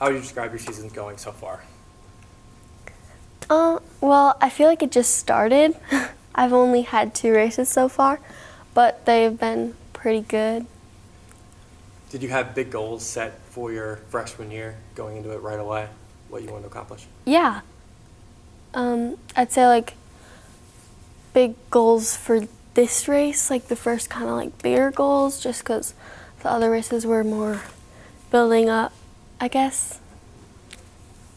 How would you describe your season going so far? Well, I feel like it just started. I've only had 2 races so far, but they've been pretty good. Did you have big goals set for your freshman year going into it right away? What you wanted to accomplish? Yeah. I'd say like big goals for this race, like the first kind of like bigger goals, just because the other races were more building up, I guess.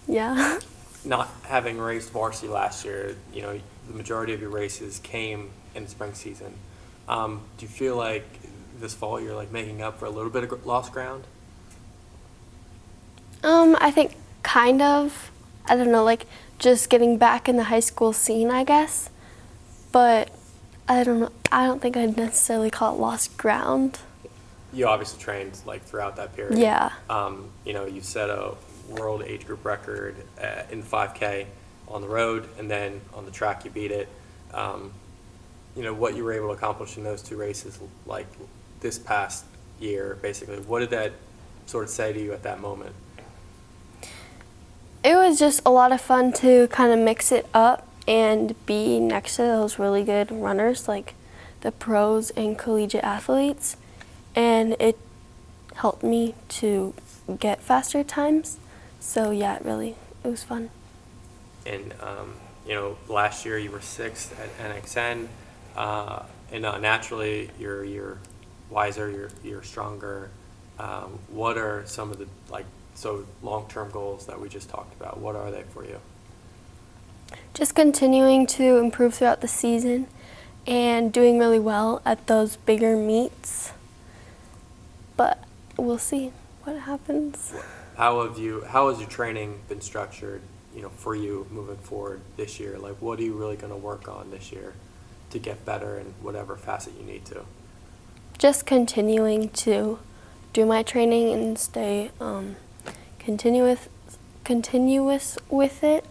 Yeah. Not having raced varsity last year, you know, the majority of your races came in the spring season. Do you feel like this fall you're like making up for a little bit of lost ground? I think kind of. I don't know, like just getting back in the high school scene, I guess. But I don't know. I don't think I'd necessarily call it lost ground. You obviously trained like throughout that period. Yeah. You know, you set a world age group record in 5K on the road, and then on the track you beat it. You know, what you were able to accomplish in those 2 races, like this past year, basically, what did that sort of say to you at that moment? It was just a lot of fun to kind of mix it up and be next to those really good runners, like the pros and collegiate athletes. And it helped me to get faster times. So yeah, it was fun. And you know, last year you were 6th at NXN, and naturally you're wiser, you're stronger. What are some of the long-term goals that we just talked about? What are they for you? Just continuing to improve throughout the season and doing really well at those bigger meets. But we'll see what happens. How has your training been structured, you know, for you moving forward this year? Like, what are you really going to work on this year to get better in whatever facet you need to? Just continuing to do my training and stay continuous with it.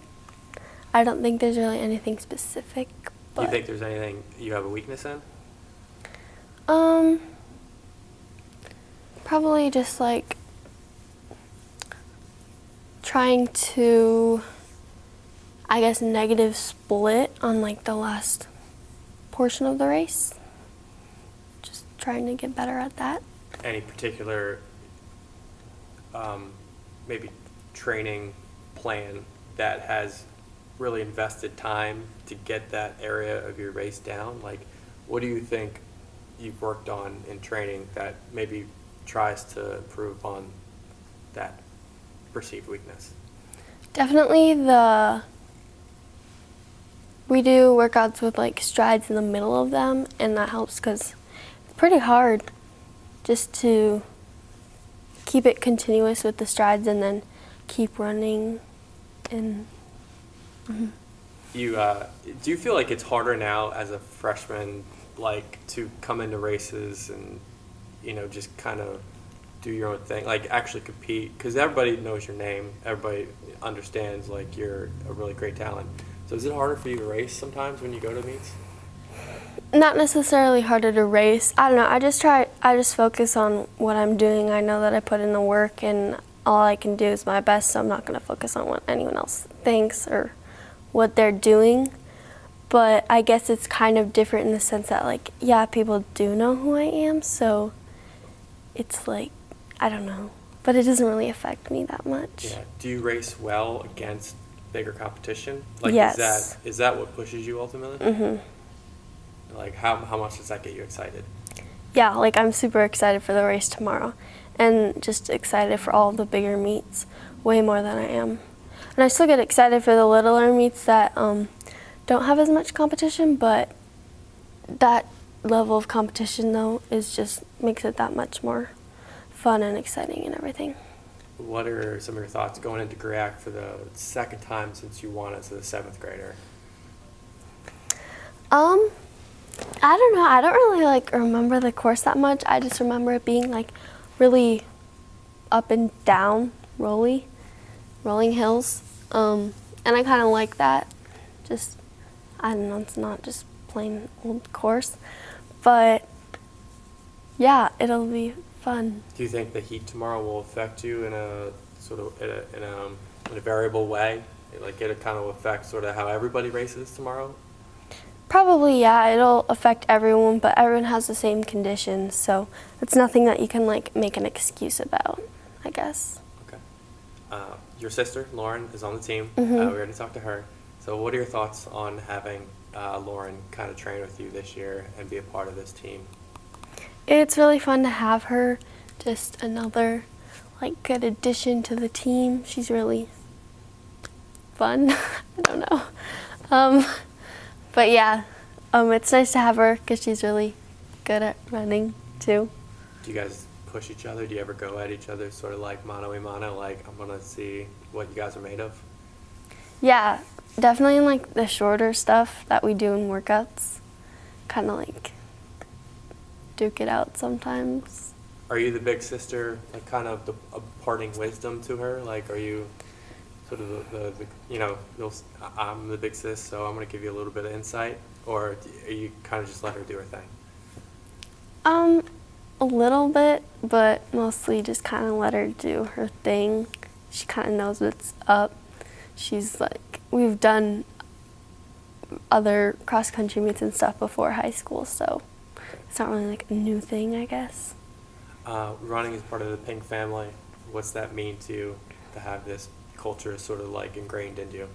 I don't think there's really anything specific. Do you think there's anything you have a weakness in? Probably just like trying to, I guess, negative split on like the last portion of the race. Just trying to get better at that. Any particular maybe training plan that has really invested time to get that area of your race down? Like, what do you think you've worked on in training that maybe tries to improve on that perceived weakness? Definitely we do workouts with like strides in the middle of them, and that helps because it's pretty hard just to keep it continuous with the strides and then keep running. And Do you feel like it's harder now as a freshman, like, to come into races and, you know, just kind of do your own thing, like actually compete? Because everybody knows your name, everybody understands like you're a really great talent. So is it harder for you to race sometimes when you go to meets? not necessarily harder to race. I don't know. I just focus on what I'm doing. I know that I put in the work, and all I can do is my best, so I'm not going to focus on what anyone else thinks or what they're doing. But I guess it's kind of different in the sense that, like, yeah, people do know who I am, so it's like, I don't know. But it doesn't really affect me that much. Yeah. Do you race well against bigger competition? Like, yes. Is that what pushes you ultimately? Mm-hmm. Like, how much does that get you excited? Yeah, like, I'm super excited for the race tomorrow, and just excited for all the bigger meets, way more than I am. And I still get excited for the littler meets that don't have as much competition, but that level of competition, though, is just makes it that much more fun and exciting and everything. What are some of your thoughts going into Griak for the second time since you won as a 7th grader? I don't know. I don't really remember the course that much. I just remember it being really up and down, rolling hills. And I kind of like that. Just, I don't know, it's not just plain old course. But yeah, it'll be fun. Do you think the heat tomorrow will affect you in a sort of in a variable way? Like it'll kind of affect sort of how everybody races tomorrow? Probably, yeah, it'll affect everyone, but everyone has the same conditions, so it's nothing that you can like make an excuse about, I guess. Okay. Your sister, Lauren, is on the team. Mhm. We already talked to her. So what are your thoughts on having Lauren kind of train with you this year and be a part of this team? It's really fun to have her, just another like good addition to the team. She's really fun. I don't know. But yeah, it's nice to have her because she's really good at running too. Do you guys push each other? Do you ever go at each other sort of like mano a mano, like I'm going to see what you guys are made of? Yeah, definitely in like the shorter stuff that we do in workouts, kind of like duke it out sometimes. Are you the big sister, like kind of the parting wisdom to her? Like, are you sort of the you know, I'm the big sis, so I'm going to give you a little bit of insight? Or are you kind of just let her do her thing? A little bit, but mostly just kind of let her do her thing. She kind of knows what's up. She's like, we've done other cross-country meets and stuff before high school, so it's not really like a new thing, I guess. Running is part of the Pink family. What's that mean to you to have this culture sort of like ingrained in you?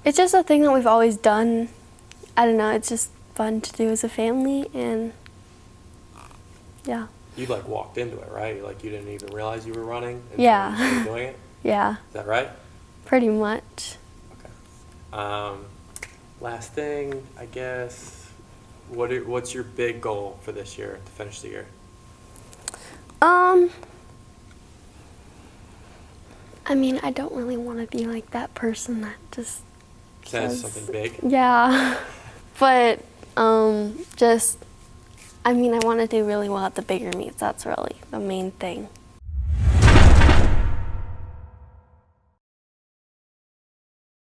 It's just a thing that we've always done. I don't know, it's just fun to do as a family, and yeah. You like walked into it, right? Like you didn't even realize you were running until Yeah. you started doing it? Yeah, Is that right? pretty much. Okay. Last thing, I guess, what's your big goal for this year to finish the year? I mean, I don't really want to be like that person that just Says something big? Yeah, but just, I mean, I want to do really well at the bigger meets. That's really the main thing.